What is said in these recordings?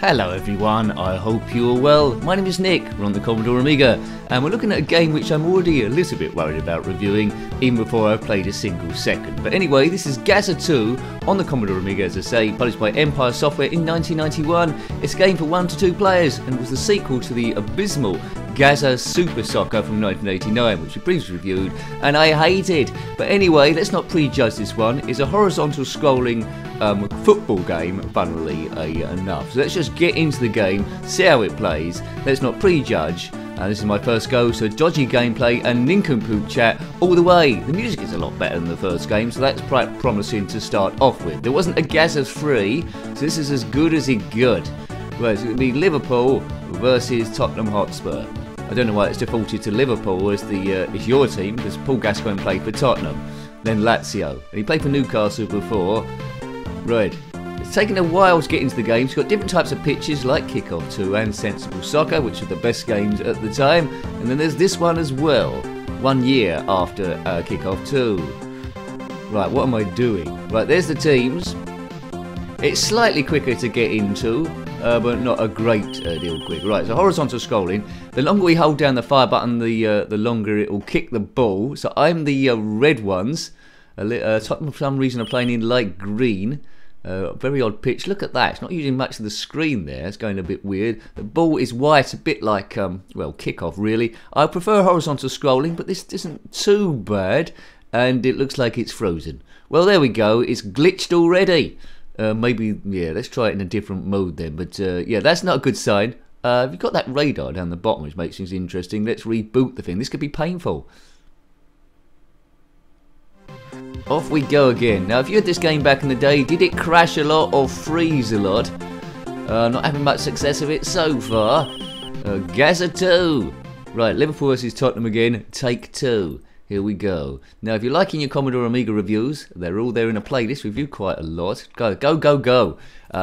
Hello everyone, I hope you are well. My name is Nick, we're on the Commodore Amiga, and we're looking at a game which I'm already a little bit worried about reviewing, even before I've played a single second. But anyway, this is Gazza II on the Commodore Amiga, as I say, published by Empire Software in 1991. It's a game for 1 to 2 players, and was the sequel to the abysmal Gazza Super Soccer from 1989, which we previously reviewed, and I hated. But anyway, let's not prejudge this one. It's a horizontal scrolling football game, funnily enough. So let's just get into the game, see how it plays. Let's not prejudge. This is my first go, so dodgy gameplay and nincompoop chat all the way. The music is a lot better than the first game, so that's quite promising to start off with. There wasn't a Gazza 3, so this is as good as it could. Well, it's going to be Liverpool versus Tottenham Hotspur. I don't know why it's defaulted to Liverpool as as your team, because Paul Gascoigne played for Tottenham, then Lazio, and he played for Newcastle before. Right, it's taken a while to get into the game. It's got different types of pitches like Kickoff 2 and Sensible Soccer, which are the best games at the time, and then there's this one as well, 1 year after Kickoff 2. Right, what am I doing? Right, there's the teams. It's slightly quicker to get into, but not a great deal quick. Right, so horizontal scrolling. The longer we hold down the fire button, the longer it will kick the ball. So I'm the red ones. Tottenham for some reason are playing in light green. Very odd pitch. Look at that. It's not using much of the screen there. It's going a bit weird. The ball is white, a bit like, well, Kickoff really. I prefer horizontal scrolling, but this isn't too bad. And it looks like it's frozen. Well, there we go. It's glitched already. Maybe, yeah, let's try it in a different mode then. But, yeah, that's not a good sign. You've got that radar down the bottom, which makes things interesting. Let's reboot the thing. This could be painful. Off we go again. Now, if you had this game back in the day, did it crash a lot or freeze a lot? Not having much success with it so far. Gazza 2. Right, Liverpool versus Tottenham again. Take 2. Here we go. Now, if you're liking your Commodore Amiga reviews, they're all there in a playlist. Review quite a lot. Go, go, go, go.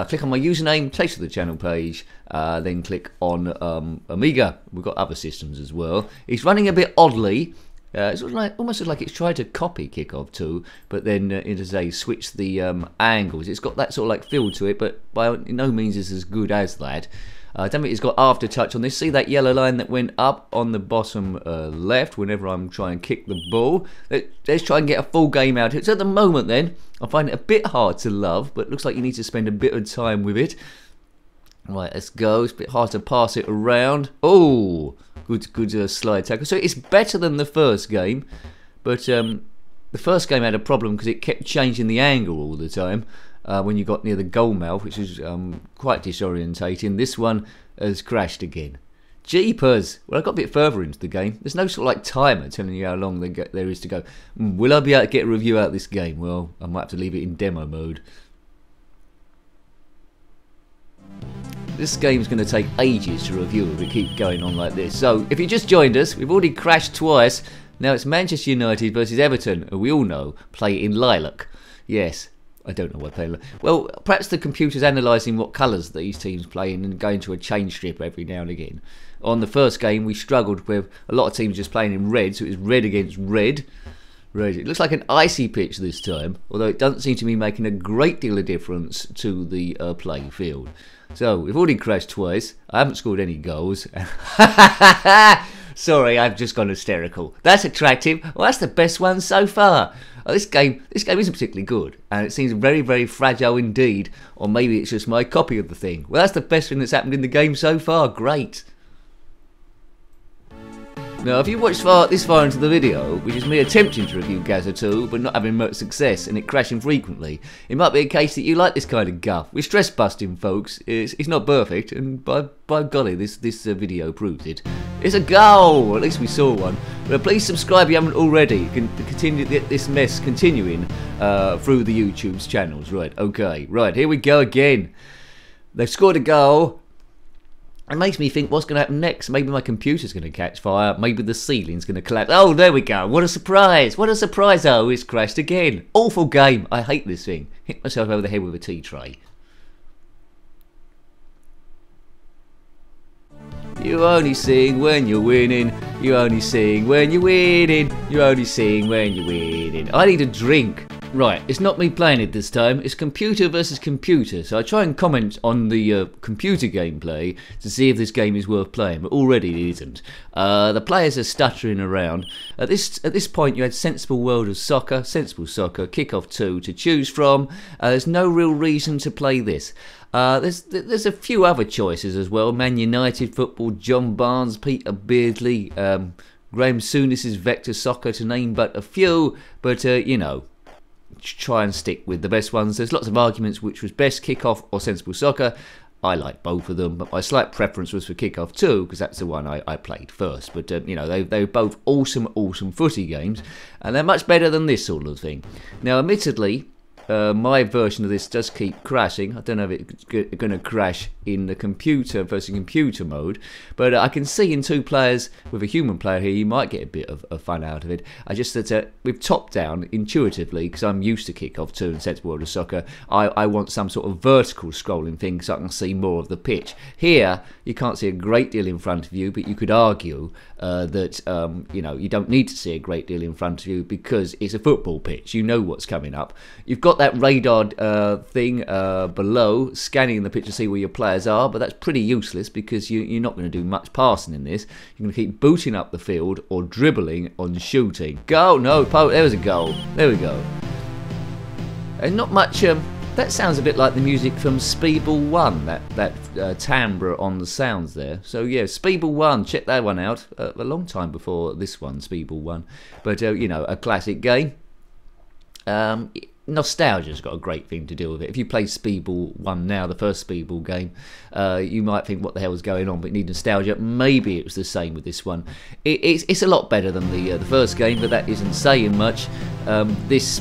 Click on my username, take to the channel page, then click on Amiga. We've got other systems as well. It's running a bit oddly. It's almost like it's tried to copy Kickoff 2, but then it has switched the angles. It's got that sort of like feel to it, but by no means is as good as that. I don't think it's got aftertouch on this. See that yellow line that went up on the bottom left whenever I'm trying to kick the ball? Let's try and get a full game out of it. So at the moment then, I find it a bit hard to love, but it looks like you need to spend a bit of time with it. Right, let's go. It's a bit hard to pass it around. Oh, good slide tackle. So it's better than the first game, but the first game had a problem because it kept changing the angle all the time when you got near the goal mouth, which was quite disorientating. This one has crashed again. Jeepers! Well, I got a bit further into the game. There's no sort of like timer telling you how long there is to go. Will I be able to get a review out of this game? Well, I might have to leave it in demo mode. This game's going to take ages to review if we keep going on like this. So, if you just joined us, we've already crashed twice. Now it's Manchester United versus Everton, who we all know play in lilac. Yes, I don't know why they play. Well, perhaps the computer's analysing what colours these teams play in and going to a change strip every now and again. On the first game, we struggled with a lot of teams just playing in red, so it was red against red. Red. It looks like an icy pitch this time, although it doesn't seem to be making a great deal of difference to the playing field. So, we've already crashed twice. I haven't scored any goals. Sorry, I've just gone hysterical. That's attractive. Well, that's the best one so far. This game isn't particularly good, and it seems very, very fragile indeed. Or maybe it's just my copy of the thing. Well, that's the best thing that's happened in the game so far. Great. Now, if you watched this far into the video, which is me attempting to review Gazza 2, but not having much success and it crashing frequently, it might be a case that you like this kind of guff. We're stress busting, folks. It's not perfect, and by golly, this video proves it. It's a goal! At least we saw one. But please subscribe if you haven't already. You can continue this mess continuing through the YouTube's channels. Right, okay. Right, here we go again. They've scored a goal. It makes me think what's going to happen next. Maybe my computer's going to catch fire. Maybe the ceiling's going to collapse. Oh, there we go. What a surprise. What a surprise. Oh, it's crashed again. Awful game. I hate this thing. Hit myself over the head with a tea tray. You only sing when you're winning. You only sing when you're winning. You only sing when you're winning. I need a drink. Right, it's not me playing it this time, it's computer versus computer. So I try and comment on the computer gameplay to see if this game is worth playing, but already it isn't. The players are stuttering around. At this point you had Sensible World of Soccer, Sensible Soccer, Kickoff 2 to choose from. There's no real reason to play this. There's a few other choices as well. Man United Football, John Barnes, Peter Beardley, Graham Souness's Vector Soccer, to name but a few, but you know, try and stick with the best ones. There's lots of arguments which was best, Kickoff or Sensible Soccer. I like both of them, but my slight preference was for Kickoff 2 because that's the one I played first. But you know, they were both awesome footy games, and they're much better than this sort of thing. Now, admittedly, my version of this does keep crashing. I don't know if it's going to crash in the computer versus computer mode, but I can see in two players with a human player here, you might get a bit of fun out of it. I just that with top down, intuitively, because I'm used to Kickoff 2 and Sensible World of Soccer, I want some sort of vertical scrolling thing so I can see more of the pitch. Here, you can't see a great deal in front of you, but you could argue that you know, you don't need to see a great deal in front of you because it's a football pitch. You know what's coming up. You've got that radar thing below, scanning the pitch to see where your players are, but that's pretty useless because you're not going to do much passing in this. You're going to keep booting up the field or dribbling on shooting. Goal! No, there was a goal. There we go. And not much. That sounds a bit like the music from Speedball 1, that timbre on the sounds there. So yeah, Speedball 1, check that one out. A long time before this one, Speedball 1. But you know, a classic game. Nostalgia's got a great thing to do with it. If you play Speedball 1 now, the first Speedball game, you might think what the hell is going on, but you need nostalgia. Maybe it was the same with this one. It's a lot better than the first game, but that isn't saying much. This,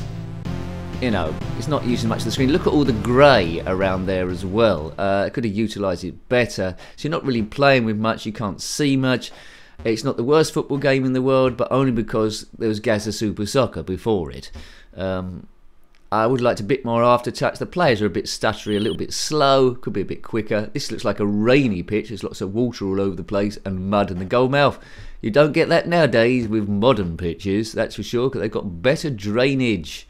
you know, it's not using much of the screen. Look at all the grey around there as well. I could have utilised it better. So you're not really playing with much, you can't see much. It's not the worst football game in the world, but only because there was Gazza Super Soccer before it. I would like a bit more aftertouch. The players are a bit stuttery, a little bit slow, could be a bit quicker. This looks like a rainy pitch. There's lots of water all over the place and mud in the goal mouth. You don't get that nowadays with modern pitches, that's for sure, because they've got better drainage.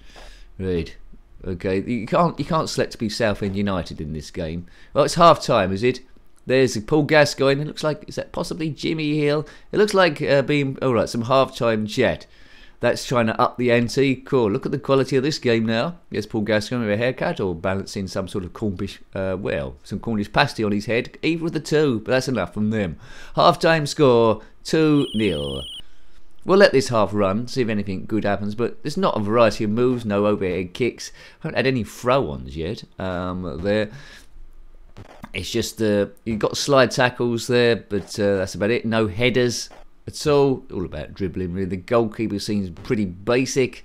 Right. Okay, you can't select to be Southend United in this game. Well, it's half time, is it? There's Paul Gascoigne. It looks like, is that possibly Jimmy Hill? It looks like being, all right, some half-time chat. That's trying to up the ante. Cool. Look at the quality of this game now. Yes, Paul Gascoigne with a haircut or balancing some sort of Cornish, well, some Cornish pasty on his head. Either of the two, but that's enough from them. Half-time score, 2-0. We'll let this half run, see if anything good happens, but there's not a variety of moves, no overhead kicks. I haven't had any throw-ons yet there. It's just, you've got slide tackles there, but that's about it. No headers at all about dribbling really. The goalkeeper seems pretty basic.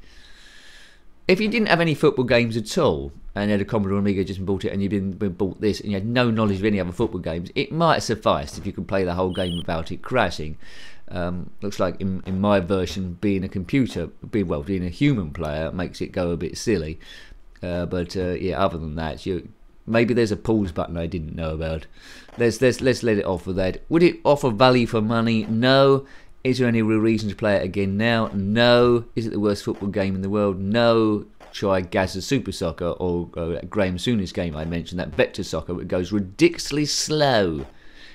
If you didn't have any football games at all, and you had a Commodore Amiga, just bought it, and you'd been bought this, and you had no knowledge of any other football games, it might have sufficed if you could play the whole game without it crashing. Looks like in my version, being a computer, being a human player, makes it go a bit silly. But yeah, other than that, maybe there's a pause button I didn't know about. Let's let it off with that. Would it offer value for money? No. Is there any real reason to play it again now? No. Is it the worst football game in the world? No. Try Gazza Super Soccer or Graham Souness game I mentioned, that Vector Soccer, which goes ridiculously slow.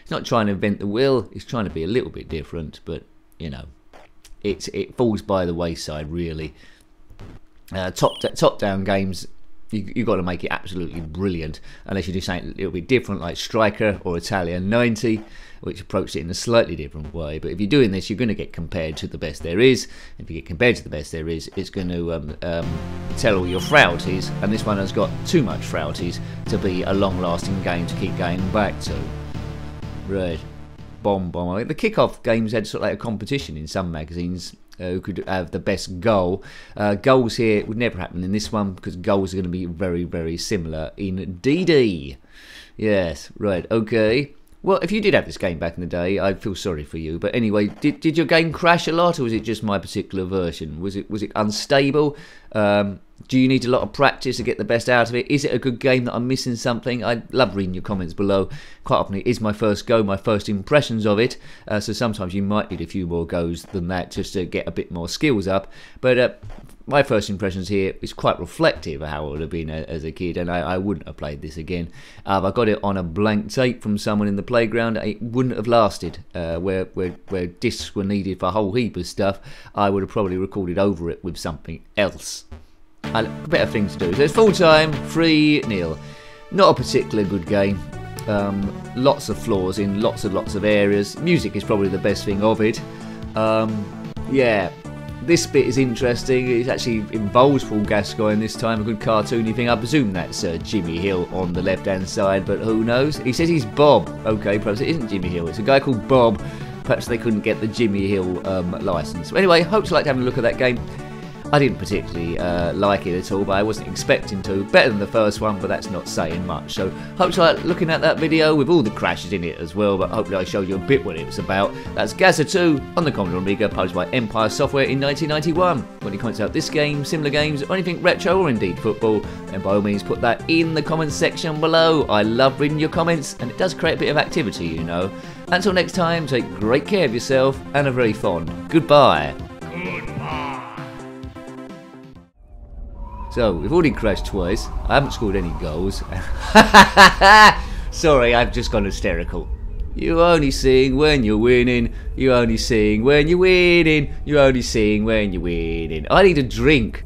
It's not trying to invent the wheel, it's trying to be a little bit different, but you know, it falls by the wayside really. Top down games, you've got to make it absolutely brilliant, unless you do something a little bit different like Striker or Italian 90, which approach it in a slightly different way. But if you're doing this, you're going to get compared to the best there is. If you get compared to the best there is, it's going to tell all your frailties, and this one has got too much frailties to be a long-lasting game to keep going back to. Right, bomb. The kickoff games had sort of like a competition in some magazines. Who could have the best goal. Goals here would never happen in this one because goals are going to be very, very similar in DD. Yes, right, okay. Well, if you did have this game back in the day, I feel sorry for you. But anyway, did your game crash a lot, or was it just my particular version? Was it unstable? Do you need a lot of practice to get the best out of it? Is it a good game that I'm missing something? I love reading your comments below. Quite often it is my first go, my first impressions of it. So sometimes you might need a few more goes than that just to get a bit more skills up. But my first impressions here is quite reflective of how it would have been as a kid, and I wouldn't have played this again. I got it on a blank tape from someone in the playground. It wouldn't have lasted. Where discs were needed for a whole heap of stuff, I would have probably recorded over it with something else. Better thing to do. So it's full time, 3-0. Not a particularly good game. Lots of flaws in lots of areas. Music is probably the best thing of it. Yeah, this bit is interesting. It actually involves Paul Gascoigne this time, a good cartoony thing. I presume that's Jimmy Hill on the left-hand side, but who knows? He says he's Bob. Okay, perhaps it isn't Jimmy Hill. It's a guy called Bob. Perhaps they couldn't get the Jimmy Hill license. But anyway, hope you liked having a look at that game. I didn't particularly like it at all, but I wasn't expecting to. Better than the first one, but that's not saying much. So, hope you like looking at that video with all the crashes in it as well, but hopefully I showed you a bit what it was about. That's Gazza II on the Commodore Amiga, published by Empire Software in 1991. When you comments about this game, similar games, or anything retro or indeed football, then by all means put that in the comments section below. I love reading your comments, and it does create a bit of activity, you know. Until next time, take great care of yourself, and a very fond goodbye. So, we've already crashed twice. I haven't scored any goals. Sorry, I've just gone hysterical. You only sing when you're winning. You only sing when you're winning. You only sing when you're winning. I need a drink.